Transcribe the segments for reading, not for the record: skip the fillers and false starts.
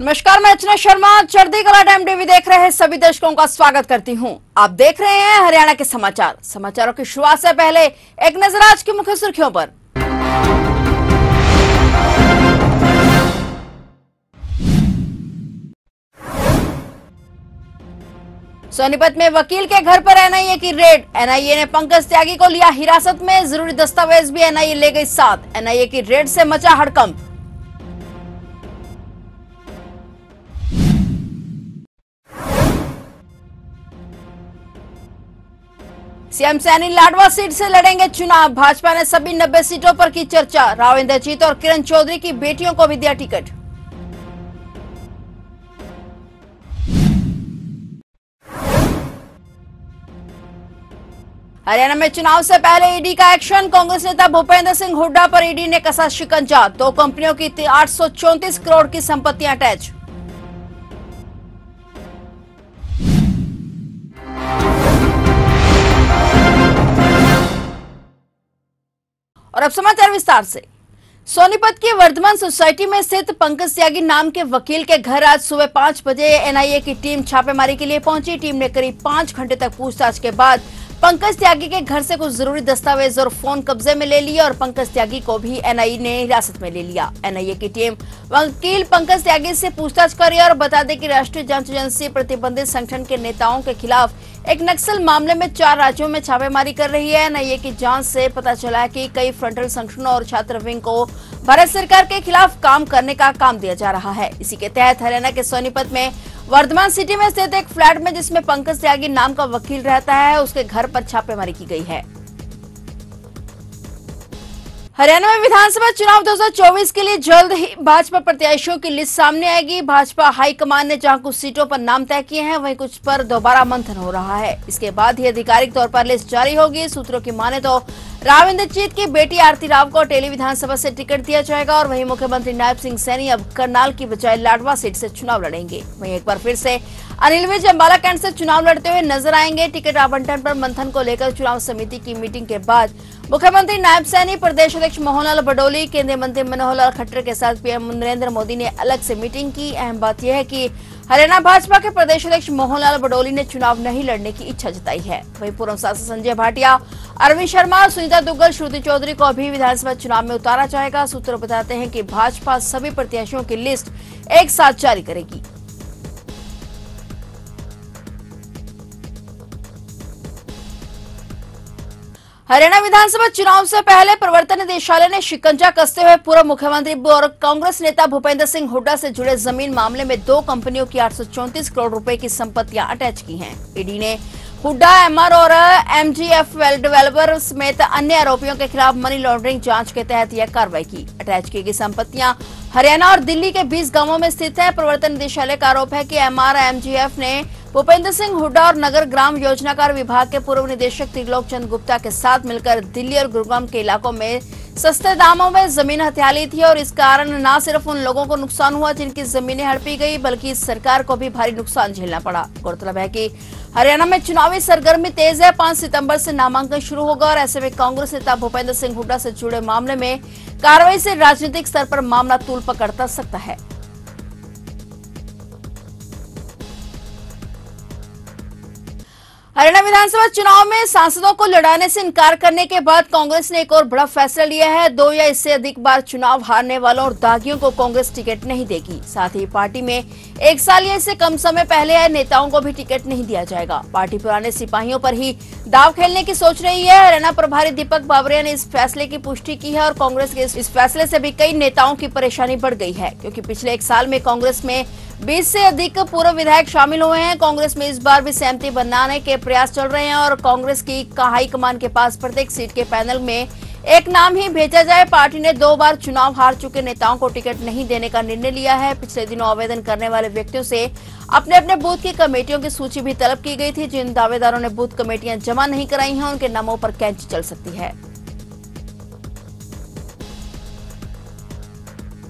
नमस्कार, मैं अर्चना शर्मा। चढ़ती कला टाइम टीवी देख रहे सभी दर्शकों का स्वागत करती हूं। आप देख रहे हैं हरियाणा के समाचार। समाचारों की शुरुआत से पहले एक नजर आज की मुख्य सुर्खियों पर। सोनीपत में वकील के घर पर एनआईए की रेड। एनआईए ने पंकज त्यागी को लिया हिरासत में। जरूरी दस्तावेज भी एनआईए ले गई साथ। एनआईए की रेड से मचा हड़कंप। सीएम सैनी लाडवा सीट से लड़ेंगे चुनाव। भाजपा ने सभी 90 सीटों पर की चर्चा। राव इंद्रजीत और किरण चौधरी की बेटियों को भी दिया टिकट। हरियाणा में चुनाव से पहले ईडी का एक्शन। कांग्रेस नेता भूपेंद्र सिंह हुड्डा पर ईडी ने कसा शिकंजा। 2 कंपनियों की 834 करोड़ की संपत्तियां अटैच। और अब समाचार विस्तार से। सोनीपत की वर्धमान सोसाइटी में स्थित पंकज त्यागी नाम के वकील के घर आज सुबह 5 बजे एनआईए की टीम छापेमारी के लिए पहुंची। टीम ने करीब 5 घंटे तक पूछताछ के बाद पंकज त्यागी के घर से कुछ जरूरी दस्तावेज और फोन कब्जे में ले लिए और पंकज त्यागी को भी एनआईए ने हिरासत में ले लिया। एनआईए की टीम वकील पंकज त्यागी से पूछताछ कर रही है और बता दें कि राष्ट्रीय जांच एजेंसी प्रतिबंधित संगठन के नेताओं के खिलाफ एक नक्सल मामले में 4 राज्यों में छापेमारी कर रही है। एनआईए की जांच से पता चला है कि कई फ्रंटल संगठनों और छात्र विंग को भारत सरकार के खिलाफ काम करने का काम दिया जा रहा है। इसी के तहत हरियाणा के सोनीपत में वर्धमान सिटी में स्थित एक फ्लैट में जिसमें पंकज त्यागी नाम का वकील रहता है, उसके घर पर छापेमारी की गई है। हरियाणा में विधानसभा चुनाव 2024 के लिए जल्द ही भाजपा प्रत्याशियों की लिस्ट सामने आएगी। भाजपा हाईकमान ने जहां कुछ सीटों पर नाम तय किए हैं, वहीं कुछ पर दोबारा मंथन हो रहा है। इसके बाद ही आधिकारिक तौर पर लिस्ट जारी होगी। सूत्रों की माने तो राव इंद्रजीत की बेटी आरती राव को टेली विधानसभा से टिकट दिया जाएगा और वहीं मुख्यमंत्री नायब सिंह सैनी अब करनाल की बजाय लाडवा सीट से चुनाव लड़ेंगे। वहीं एक बार फिर से अनिल विज अंबाला कैंट से चुनाव लड़ते हुए नजर आएंगे। टिकट आवंटन पर मंथन को लेकर चुनाव समिति की मीटिंग के बाद मुख्यमंत्री नायब सैनी, प्रदेश अध्यक्ष मोहनलाल बडोली, केंद्रीय मंत्री मनोहर लाल खट्टर के साथ पीएम नरेंद्र मोदी ने अलग से मीटिंग की। अहम बात यह है कि हरियाणा भाजपा के प्रदेश अध्यक्ष मोहनलाल बडोली ने चुनाव नहीं लड़ने की इच्छा जताई है। वहीं पूर्व सांसद संजय भाटिया, अरविंद शर्मा, सुनीता दुग्गल, श्रुति चौधरी को अभी विधानसभा चुनाव में उतारा जाएगा। सूत्र बताते हैं कि भाजपा सभी प्रत्याशियों की लिस्ट एक साथ जारी करेगी। हरियाणा विधानसभा चुनाव से पहले प्रवर्तन निदेशालय ने शिकंजा कसते हुए पूर्व मुख्यमंत्री और कांग्रेस नेता भूपेंद्र सिंह हुड्डा से जुड़े जमीन मामले में 2 कंपनियों की 834 करोड़ रुपए की संपत्तियां अटैच की हैं। ईडी ने हुड्डा, एमआर और एमजीएफ डेवलपर समेत अन्य आरोपियों के खिलाफ मनी लॉन्ड्रिंग जांच के तहत यह कार्रवाई की। अटैच की गई संपत्तियां हरियाणा और दिल्ली के 20 गांवों में स्थित है। प्रवर्तन निदेशालय का आरोप है कि एमआर एमजीएफ ने भूपेंद्र सिंह हुड्डा और नगर ग्राम योजनाकार विभाग के पूर्व निदेशक त्रिलोक चंद गुप्ता के साथ मिलकर दिल्ली और गुरुग्राम के इलाकों में सस्ते दामों में जमीन हथिया ली थी और इस कारण न सिर्फ उन लोगों को नुकसान हुआ जिनकी जमीनें हड़पी गई, बल्कि सरकार को भी भारी नुकसान झेलना पड़ा। गौरतलब है कि हरियाणा में चुनावी सरगर्मी तेज है। 5 सितंबर से नामांकन शुरू होगा और ऐसे में कांग्रेस नेता भूपेंद्र सिंह हुड्डा से जुड़े मामले में कार्रवाई से राजनीतिक स्तर पर मामला तूल पकड़ता सकता है। हरियाणा विधानसभा चुनाव में सांसदों को लड़ाने से इनकार करने के बाद कांग्रेस ने एक और बड़ा फैसला लिया है। 2 या इससे अधिक बार चुनाव हारने वालों और दागियों को कांग्रेस टिकट नहीं देगी। साथ ही पार्टी में 1 साल या इससे कम समय पहले आए नेताओं को भी टिकट नहीं दिया जाएगा। पार्टी पुराने सिपाहियों पर ही दाव खेलने की सोच रही है। हरियाणा प्रभारी दीपक बावरिया ने इस फैसले की पुष्टि की है और कांग्रेस के इस फैसले से भी कई नेताओं की परेशानी बढ़ गई है, क्योंकि पिछले 1 साल में कांग्रेस में 20 से अधिक पूर्व विधायक शामिल हुए हैं। कांग्रेस में इस बार भी सहमति बनाने के प्रयास चल रहे हैं और कांग्रेस की हाईकमान के पास प्रत्येक सीट के पैनल में एक नाम ही भेजा जाए। पार्टी ने 2 बार चुनाव हार चुके नेताओं को टिकट नहीं देने का निर्णय लिया है। पिछले दिनों आवेदन करने वाले व्यक्तियों से अपने अपने बूथ की कमेटियों की सूची भी तलब की गई थी। जिन दावेदारों ने बूथ कमेटियां जमा नहीं कराई हैं, उनके नामों पर कैंची चल सकती है।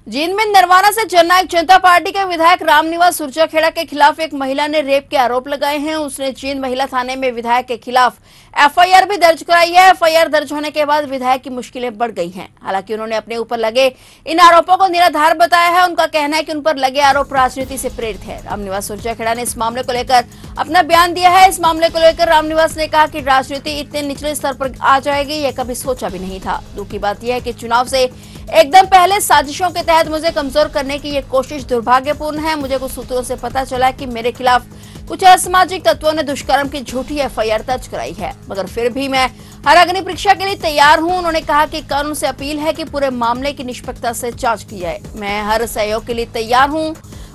जींद में नरवाना से जननायक जनता पार्टी के विधायक रामनिवास सुरजाखेड़ा के खिलाफ एक महिला ने रेप के आरोप लगाए हैं। उसने जींद महिला थाने में विधायक के खिलाफ एफआईआर भी दर्ज कराई है। एफआईआर दर्ज होने के बाद विधायक की मुश्किलें बढ़ गई हैं। हालांकि उन्होंने अपने ऊपर लगे इन आरोपों को निराधार बताया है। उनका कहना है कि उन पर लगे आरोप राजनीति से प्रेरित है। रामनिवास सुरजेवाला ने इस मामले को लेकर अपना बयान दिया है। इस मामले को लेकर रामनिवास ने कहा कि राजनीति इतने निचले स्तर पर आ जाएगी, यह कभी सोचा भी नहीं था। दुख की बात यह है कि चुनाव से एकदम पहले साजिशों के तहत मुझे कमजोर करने की ये कोशिश दुर्भाग्यपूर्ण है। मुझे कुछ सूत्रों से पता चला कि मेरे खिलाफ कुछ असामाजिक तत्वों ने दुष्कर्म की झूठी एफआईआर दर्ज कराई है, मगर फिर भी मैं हर अग्नि परीक्षा के लिए तैयार हूं। उन्होंने कहा कि कानून से अपील है कि पूरे मामले की निष्पक्षता से जांच की जाए। मैं हर सहयोग के लिए तैयार हूं।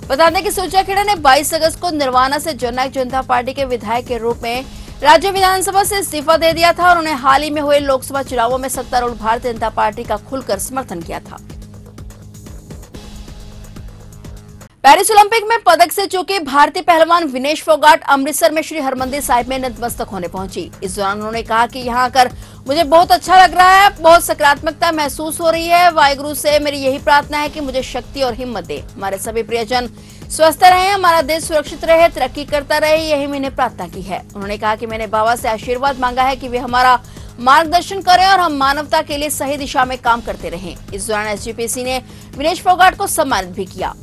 बता दें कि सुरजेवाला ने 22 अगस्त को निर्वाणा से जननायक जनता पार्टी के विधायक के रूप में राज्य विधानसभा से इस्तीफा दे दिया था और उन्होंने हाल ही में हुए लोकसभा चुनावों में सत्तारूढ़ भारतीय जनता पार्टी का खुलकर समर्थन किया था। पेरिस ओलंपिक में पदक से चूके भारतीय पहलवान विनेश फोगाट अमृतसर में श्री हरमंदिर साहिब में नतमस्तक होने पहुंची। इस दौरान उन्होंने कहा कि यहां आकर मुझे बहुत अच्छा लग रहा है, बहुत सकारात्मकता महसूस हो रही है। वाहिगुरु से मेरी यही प्रार्थना है कि मुझे शक्ति और हिम्मत दे। हमारे सभी प्रियजन स्वस्थ रहे, हमारा देश सुरक्षित रहे, तरक्की करता रहे, यही मैंने प्रार्थना की है। उन्होंने कहा कि मैंने बाबा से आशीर्वाद मांगा है कि वे हमारा मार्गदर्शन करें और हम मानवता के लिए सही दिशा में काम करते रहें। इस दौरान एसजीपीसी ने विनेश फोगाट को सम्मानित भी किया।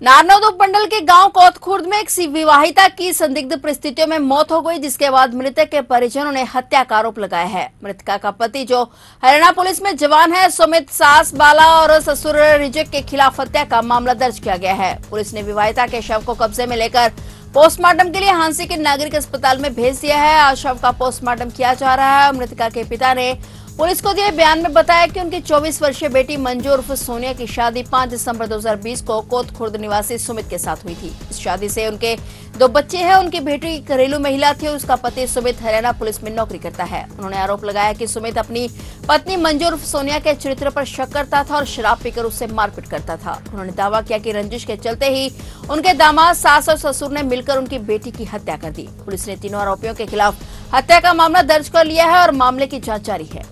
नारनौद उपमंडल के गांव कोतखुर्द में एक विवाहिता की संदिग्ध परिस्थितियों में मौत हो गई, जिसके बाद मृतक के परिजनों ने हत्या का आरोप लगाया है। मृतका का पति जो हरियाणा पुलिस में जवान है, सुमित सास बाला और ससुर रिजक के खिलाफ हत्या का मामला दर्ज किया गया है। पुलिस ने विवाहिता के शव को कब्जे में लेकर पोस्टमार्टम के लिए हांसी के नागरिक अस्पताल में भेज दिया है। आज शव का पोस्टमार्टम किया जा रहा है। मृतका के पिता ने पुलिस को दिए बयान में बताया कि उनकी 24 वर्षीय बेटी मंजू उर्फ सोनिया की शादी 5 दिसंबर 2020 को कोतखुर्द निवासी सुमित के साथ हुई थी। इस शादी से उनके 2 बच्चे हैं। उनकी बेटी घरेलू महिला थी और उसका पति सुमित हरियाणा पुलिस में नौकरी करता है। उन्होंने आरोप लगाया कि सुमित अपनी पत्नी मंजू उर्फ सोनिया के चरित्र पर शक करता था और शराब पीकर उससे मारपीट करता था। उन्होंने दावा किया कि रंजिश के चलते ही उनके दामाद, सास और ससुर ने मिलकर उनकी बेटी की हत्या कर दी। पुलिस ने तीनों आरोपियों के खिलाफ हत्या का मामला दर्ज कर लिया है और मामले की जांच जारी है।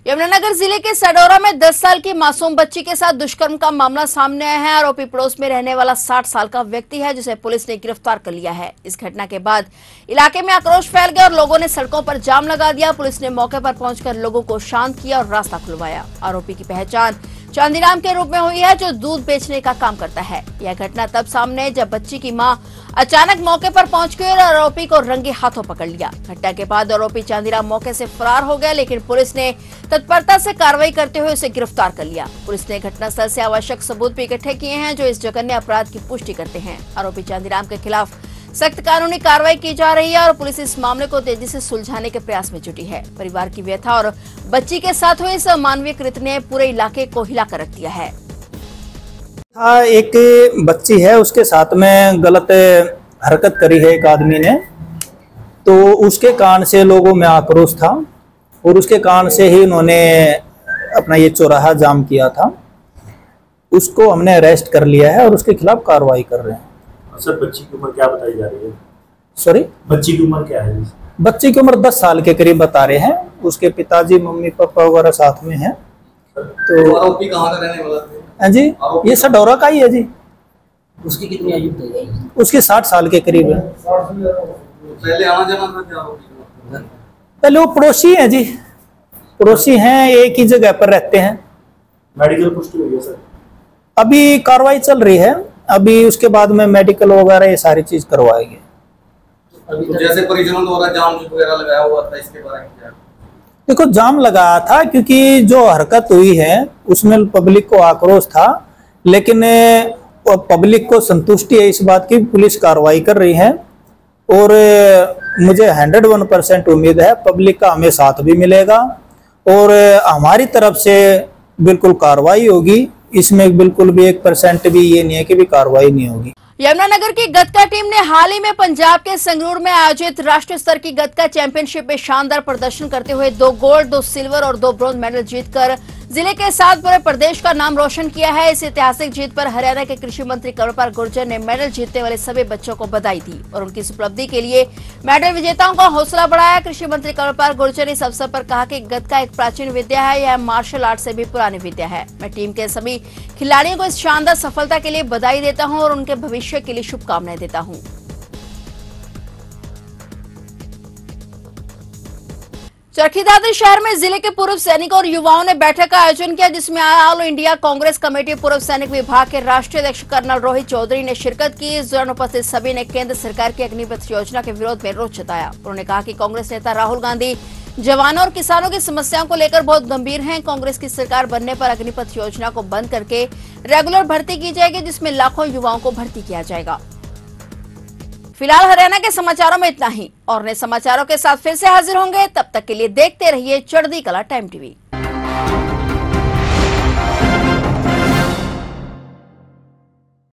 यमुनानगर जिले के सडौरा में 10 साल की मासूम बच्ची के साथ दुष्कर्म का मामला सामने आया है। आरोपी पड़ोस में रहने वाला 60 साल का व्यक्ति है, जिसे पुलिस ने गिरफ्तार कर लिया है। इस घटना के बाद इलाके में आक्रोश फैल गया और लोगों ने सड़कों पर जाम लगा दिया। पुलिस ने मौके पर पहुंचकर लोगों को शांत किया और रास्ता खुलवाया। आरोपी की पहचान चांदीराम के रूप में हुई है, जो दूध बेचने का काम करता है। यह घटना तब सामने जब बच्ची की मां अचानक मौके पर पहुंच गई और आरोपी को रंगे हाथों पकड़ लिया। घटना के बाद आरोपी चांदीराम मौके से फरार हो गया, लेकिन पुलिस ने तत्परता से कार्रवाई करते हुए उसे गिरफ्तार कर लिया। पुलिस ने घटनास्थल से आवश्यक सबूत भी इकट्ठे किए हैं, जो इस जघन्य अपराध की पुष्टि करते हैं। आरोपी चांदीराम के खिलाफ सख्त कानूनी कार्रवाई की जा रही है और पुलिस इस मामले को तेजी से सुलझाने के प्रयास में जुटी है। परिवार की व्यथा और बच्ची के साथ हुए इस अमानवीय कृत्य ने पूरे इलाके को हिलाकर रख दिया है। एक बच्ची है, उसके साथ में गलत हरकत करी है एक आदमी ने, तो उसके कारण से लोगों में आक्रोश था और उसके कारण से ही उन्होंने अपना ये चौराहा जाम किया था। उसको हमने अरेस्ट कर लिया है और उसके खिलाफ कार्रवाई कर रहे हैं। सर, बच्ची की उम्र क्या बताई जा रही है? सॉरी, बच्ची की उम्र क्या है? बच्ची की उम्र 10 साल के करीब बता रहे हैं। उसके पिताजी, मम्मी पापा वगैरह साथ में हैं। तो आरोपी कहाँ का रहने वाला था? जी, ये सडौरा का ही है जी। उसकी कितनी आयु थी? उसकी 60 साल के करीब है। पहले आना जाना था क्या आरोपी? पहले वो पड़ोसी हैं जी, पड़ोसी हैं, एक ही जगह पर रहते हैं। मेडिकल पुष्टि हुई है सर? अभी कार्रवाई चल रही है, अभी उसके बाद में मेडिकल वगैरह ये सारी चीज करवाएंगे। तो जैसे परिजनों द्वारा जाम वगैरह लगाया हुआ था, इसके बारे में क्या? देखो, जाम लगाया था क्योंकि जो हरकत हुई है उसमें पब्लिक को आक्रोश था, लेकिन पब्लिक को संतुष्टि है इस बात की, पुलिस कार्रवाई कर रही है और मुझे 101% उम्मीद है पब्लिक का हमें साथ भी मिलेगा और हमारी तरफ से बिल्कुल कार्रवाई होगी। इसमें बिल्कुल भी 1% भी ये नहीं है कि भी कार्रवाई नहीं होगी। यमुनानगर की गतका टीम ने हाल ही में पंजाब के संगरूर में आयोजित राष्ट्रीय स्तर की गतका चैंपियनशिप में शानदार प्रदर्शन करते हुए 2 गोल्ड, 2 सिल्वर और 2 ब्रोंज मेडल जीतकर जिले के साथ पूरे प्रदेश का नाम रोशन किया है। इस ऐतिहासिक जीत पर हरियाणा के कृषि मंत्री कंवरपाल गुर्जर ने मेडल जीतने वाले सभी बच्चों को बधाई दी और उनकी इस उपलब्धि के लिए मेडल विजेताओं का हौसला बढ़ाया। कृषि मंत्री कंवरपाल गुर्जर ने इस अवसर पर कहा कि गतका एक प्राचीन विद्या है, यह मार्शल आर्ट से भी पुरानी विद्या है। मैं टीम के सभी खिलाड़ियों को इस शानदार सफलता के लिए बधाई देता हूँ और उनके भविष्य के लिए शुभकामनाएं देता हूँ। चरखी दादरी शहर में जिले के पूर्व सैनिकों और युवाओं ने बैठक का आयोजन किया, जिसमें ऑल इंडिया कांग्रेस कमेटी पूर्व सैनिक विभाग के राष्ट्रीय अध्यक्ष कर्नल रोहित चौधरी ने शिरकत की। इस दौरान उपस्थित सभी ने केंद्र सरकार की अग्निपथ योजना के विरोध में रोष जताया। उन्होंने कहा कि कांग्रेस नेता राहुल गांधी जवानों और किसानों की समस्याओं को लेकर बहुत गंभीर हैं। कांग्रेस की सरकार बनने पर अग्निपथ योजना को बंद करके रेगुलर भर्ती की जाएगी, जिसमें लाखों युवाओं को भर्ती किया जाएगा। फिलहाल हरियाणा के समाचारों में इतना ही और नए समाचारों के साथ फिर से हाजिर होंगे। तब तक के लिए देखते रहिए चढ़ती कला टाइम टीवी।